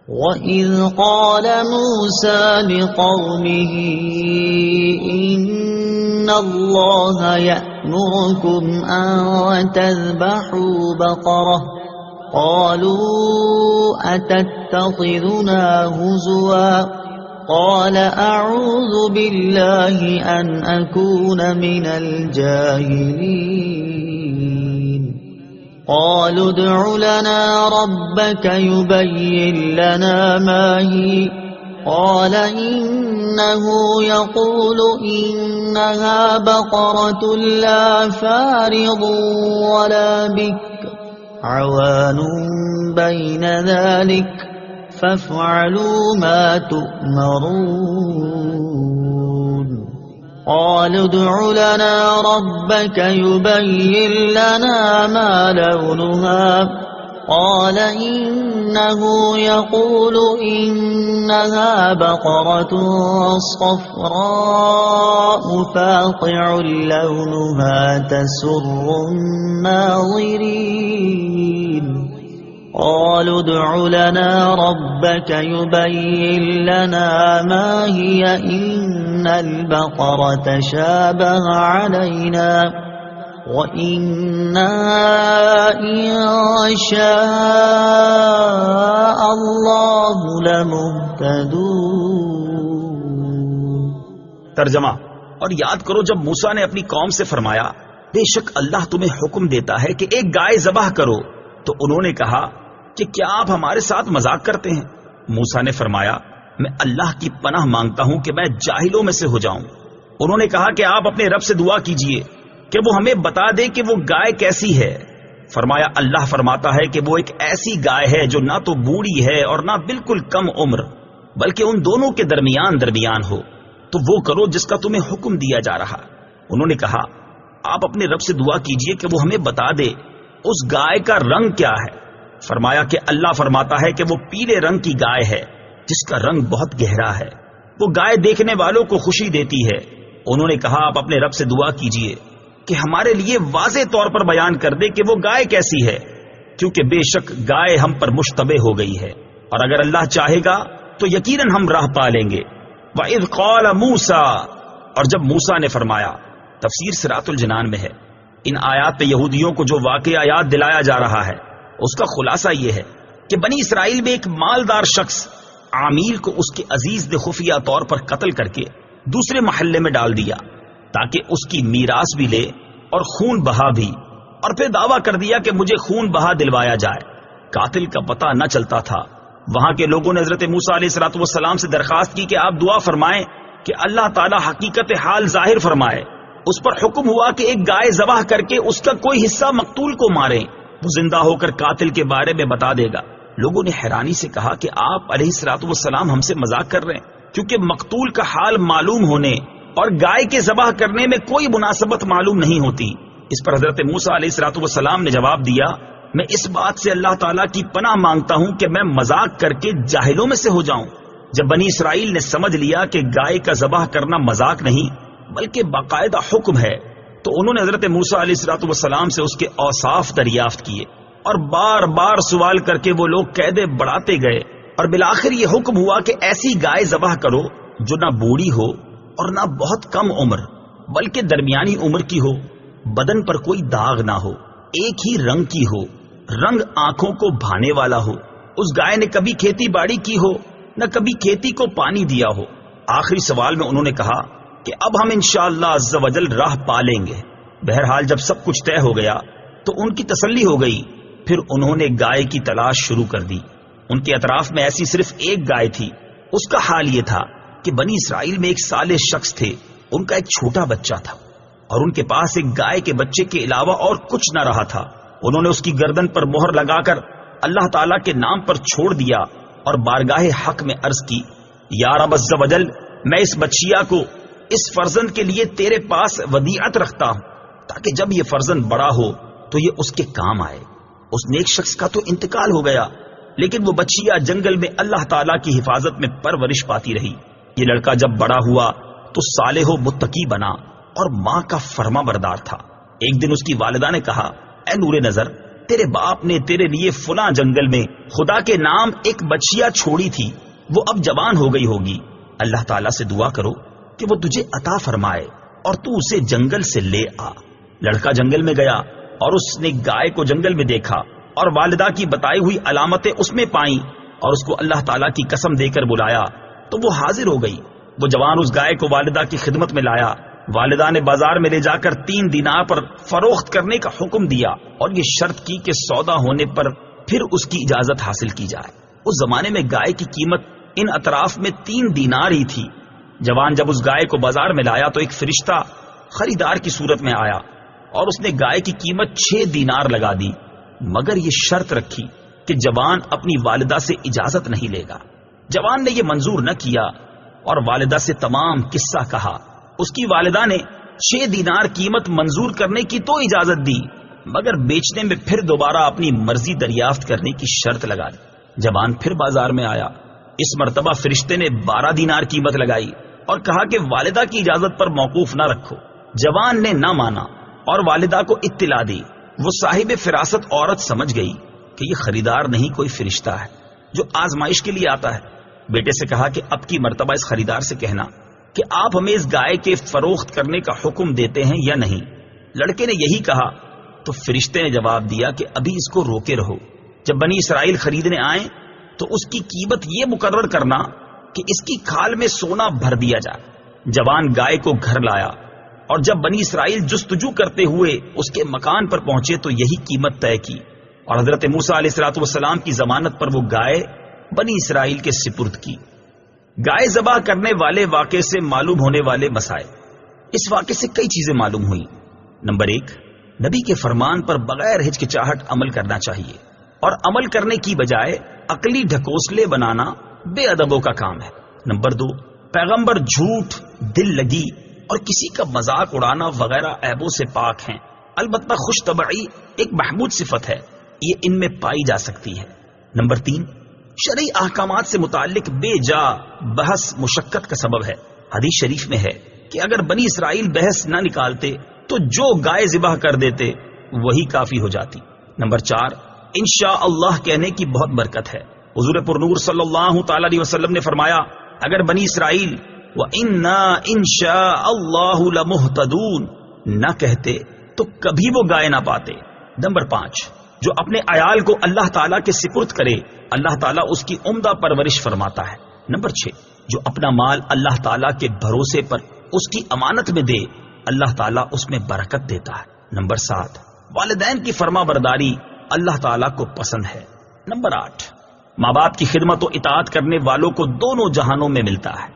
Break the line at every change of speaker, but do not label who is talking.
وَإِذْ قَالَ مُوسَى لِقَوْمِهِ إِنَّ اللَّهَ يَأْمُرُكُمْ أَن تَذْبَحُوا بَقَرَةً قَالُوا أَتَتَّخِذُنَا هُزُوًا قَالَ أَعُوذُ بِاللَّهِ أَنْ أَكُونَ مِنَ الْجَاهِلِينَ قالوا ادع لنا ربك يبين لنا ما هي قال إنه يقول إنها بقرة لا فارض ولا بكر عوان بين ذلك فافعلوا ما تؤمرون قالوا ادع لنا ربك يبين لنا ما لونها قال إنه يقول إنها بقرة صفراء فاقع لونها تسر الناظرين قالوا ادع لنا ربك يبين لنا ما هي إن البقرة شابه علينا وإنا إن شاء الله لمهتدون۔
ترجمہ۔ اور یاد کرو جب موسیٰ نے اپنی قوم سے فرمایا بے شک اللہ تمہیں حکم دیتا ہے کہ ایک گائے ذبح کرو، تو انہوں نے کہا کہ کیا آپ ہمارے ساتھ مذاق کرتے ہیں؟ موسیٰ نے فرمایا میں اللہ کی پناہ مانگتا ہوں کہ میں جاہلوں میں سے ہو جاؤں۔ انہوں نے کہا کہ آپ اپنے رب سے دعا کیجئے کہ وہ ہمیں بتا دے کہ وہ گائے کیسی ہے۔ فرمایا اللہ فرماتا ہے کہ وہ ایک ایسی گائے ہے جو نہ تو بوڑھی ہے اور نہ بالکل کم عمر، بلکہ ان دونوں کے درمیان ہو، تو وہ کرو جس کا تمہیں حکم دیا جا رہا۔ انہوں نے کہا آپ اپنے رب سے دعا کیجئے کہ وہ ہمیں بتا دے اس گائے کا رنگ کیا ہے۔ فرمایا کہ اللہ فرماتا ہے کہ وہ پیلے رنگ کی گائے ہے جس کا رنگ بہت گہرا ہے، وہ گائے دیکھنے والوں کو خوشی دیتی ہے۔ انہوں نے کہا آپ اپنے رب سے دعا کیجئے کہ ہمارے لیے واضح طور پر بیان کر دے کہ وہ گائے کیسی ہے، کیونکہ بے شک گائے ہم پر مشتبہ ہو گئی ہے، اور اگر اللہ چاہے گا تو یقیناً ہم راہ پا لیں گے۔ وَإِذْ قَالَ مُوسَىٰ، اور جب موسیٰ نے فرمایا، تفسیر صراط الجنان میں ہے۔ ان آیات پہ یہودیوں کو جو واقعہ یاد دلایا جا رہا ہے اس کا خلاصہ یہ ہے کہ بنی اسرائیل میں ایک مالدار شخص عامیل کو اس کے عزیز نے خفیہ طور پر قتل کر کے دوسرے محلے میں ڈال دیا تاکہ اس کی میراث بھی لے اور خون بہا بھی، اور پھر دعویٰ کر دیا کہ مجھے خون بہا دلوایا جائے۔ قاتل کا پتہ نہ چلتا تھا۔ وہاں کے لوگوں نے حضرت موسیٰ علیہ السلام سے درخواست کی کہ آپ دعا فرمائیں کہ اللہ تعالی حقیقت حال ظاہر فرمائے۔ اس پر حکم ہوا کہ ایک گائے ذبح کر کے اس کا کوئی حصہ مقتول کو ماریں، وہ زندہ ہو کر قاتل کے بارے میں بتا دے گا۔ لوگوں نے حیرانی سے کہا کہ آپ علیہ السلام ہم سے مذاق کر رہے ہیں، کیونکہ مقتول کا حال معلوم ہونے اور گائے کے ذبح کرنے میں کوئی مناسبت معلوم نہیں ہوتی۔ اس پر حضرت موسیٰ علیہ السلام نے جواب دیا میں اس بات سے اللہ تعالیٰ کی پناہ مانگتا ہوں کہ میں مذاق کر کے جاہلوں میں سے ہو جاؤں۔ جب بنی اسرائیل نے سمجھ لیا کہ گائے کا ذبح کرنا مذاق نہیں بلکہ باقاعدہ حکم ہے، تو انہوں نے حضرت موسیٰ علیہ السلام سے اس کے اوصاف دریافت کیے، اور بار بار سوال کر کے وہ لوگ قیدیں بڑھاتے گئے، اور بالآخر یہ حکم ہوا کہ ایسی گائے ذبح کرو جو نہ بوڑھی ہو اور نہ بہت کم عمر بلکہ درمیانی عمر کی ہو، بدن پر کوئی داغ نہ ہو، ایک ہی رنگ کی ہو، رنگ آنکھوں کو بھانے والا ہو، اس گائے نے کبھی کھیتی باڑی کی ہو نہ کبھی کھیتی کو پانی دیا ہو۔ آخری سوال میں انہوں نے کہا کہ اب ہم انشاءاللہ عز و جل راہ پا لیں گے۔ بہرحال جب سب کچھ طے ہو گیا تو ان کی تسلی ہو گئی، پھر انہوں نے گائے کی تلاش شروع کر دی۔ ان کے اطراف میں ایسی صرف ایک گائے تھی۔ اس کا حال یہ تھا کہ بنی اسرائیل میں ایک صالح شخص تھے، ان کا ایک چھوٹا بچہ تھا، اور ان کے پاس ایک گائے کے بچے کے علاوہ اور کچھ نہ رہا تھا۔ انہوں نے اس کی گردن پر مہر لگا کر اللہ تعالیٰ کے نام پر چھوڑ دیا اور بارگاہ حق میں عرض کی، یا رب عز و جل، میں اس بچیا کو اس فرزند کے لیے تیرے پاس ودیعت رکھتا ہوں تاکہ جب یہ فرزند بڑا ہو تو یہ اس کے کام آئے۔ اس نیک شخص کا تو انتقال ہو گیا، لیکن وہ بچیا جنگل میں اللہ تعالیٰ کی حفاظت میں پرورش پاتی رہی۔ یہ لڑکا جب بڑا ہوا تو صالح و متقی بنا اور ماں کا فرما بردار تھا۔ ایک دن اس کی والدہ نے کہا، اے نور نظر، تیرے باپ نے تیرے لیے فلاں جنگل میں خدا کے نام ایک بچیا چھوڑی تھی، وہ اب جوان ہو گئی ہوگی، اللہ تعالیٰ سے دعا کرو کہ وہ تجھے عطا فرمائے اور تو اسے جنگل سے لے آ۔ لڑکا جنگل میں گیا اور اس نے گائے کو جنگل میں دیکھا اور والدہ کی بتائی ہوئی علامتیں اس میں پائیں اور اس کو اللہ تعالیٰ کی قسم دے کر بلایا تو وہ حاضر ہو گئی۔ وہ جوان اس گائے کو والدہ کی خدمت میں لایا۔ والدہ نے بازار میں لے جا کر 3 دینار پر فروخت کرنے کا حکم دیا اور یہ شرط کی کہ سودا ہونے پر پھر اس کی اجازت حاصل کی جائے۔ اس زمانے میں گائے کی قیمت ان اطراف میں 3 دینار ہی تھی۔ جوان جب اس گائے کو بازار میں لایا تو ایک فرشتہ خریدار کی صورت میں آیا اور اس نے گائے کی قیمت 6 دینار لگا دی، مگر یہ شرط رکھی کہ جوان اپنی والدہ سے اجازت نہیں لے گا۔ جوان نے یہ منظور نہ کیا اور والدہ سے تمام قصہ کہا۔ اس کی والدہ نے 6 دینار قیمت منظور کرنے کی تو اجازت دی، مگر بیچنے میں پھر دوبارہ اپنی مرضی دریافت کرنے کی شرط لگا دی۔ جوان پھر بازار میں آیا۔ اس مرتبہ فرشتے نے 12 دینار قیمت لگائی اور کہا کہ والدہ کی اجازت پر موقوف نہ رکھو۔ جوان نے نہ مانا اور والدہ کو اطلاع دی۔ وہ صاحب فراست عورت سمجھ گئی کہ یہ خریدار نہیں کوئی فرشتہ ہے جو آزمائش کے لیے آتا ہے۔ بیٹے سے کہا کہ اب کی مرتبہ اس خریدار سے کہنا کہ آپ ہمیں اس گائے کے فروخت کرنے کا حکم دیتے ہیں یا نہیں۔ لڑکے نے یہی کہا تو فرشتے نے جواب دیا کہ ابھی اس کو روکے رہو، جب بنی اسرائیل خریدنے آئیں تو اس کی قیمت یہ مقرر کرنا کہ اس کی کھال میں سونا بھر دیا جائے۔ جوان گائے کو گھر لایا اور جب بنی اسرائیل جستجو کرتے ہوئے اس کے مکان پر پہنچے تو یہی قیمت طے کی اور حضرت موسیٰ علیہ الصلوۃ والسلام کی ضمانت پر وہ گائے بنی اسرائیل کے سپرد کی۔ گائے ذبح کرنے والے واقعے سے معلوم ہونے والے مسائل۔ اس واقعے سے کئی چیزیں معلوم ہوئی۔ نمبر 1، نبی کے فرمان پر بغیر ہچکچاہٹ عمل کرنا چاہیے اور عمل کرنے کی بجائے عقلی ڈھکوسلے بنانا بے ادبوں کا کام ہے۔ نمبر 2، پیغمبر جھوٹ، دل لگی اور کسی کا مذاق اڑانا وغیرہ عیبوں سے پاک ہیں، البتہ خوش طبعی ایک محمود صفت ہے، یہ ان میں پائی جا سکتی ہے۔ نمبر 3، شرعی احکامات سے متعلق بے جا بحث مشقت کا سبب ہے۔ حدیث شریف میں ہے کہ اگر بنی اسرائیل بحث نہ نکالتے تو جو گائے ذبح کر دیتے وہی کافی ہو جاتی۔ نمبر 4، انشاءاللہ کہنے کی بہت برکت ہے۔ حضور پر نور صلی اللہ تعالی علیہ وسلم نے فرمایا اگر بنی اسرائیل وَإِنَّا إِنشَاءَ اللَّهُ لَمُهْتَدُونَ نہ کہتے تو کبھی وہ گائے نہ پاتے۔ نمبر 5، جو اپنے عیال کو اللہ تعالیٰ کے سپرد کرے اللہ تعالیٰ اس کی عمدہ پرورش فرماتا ہے۔ نمبر 6، جو اپنا مال اللہ تعالیٰ کے بھروسے پر اس کی امانت میں دے اللہ تعالیٰ اس میں برکت دیتا ہے۔ نمبر 7، والدین کی فرما برداری اللہ تعالیٰ کو پسند ہے۔ نمبر 8، ماں باپ کی خدمت و اطاعت کرنے والوں کو دونوں جہانوں میں ملتا ہے۔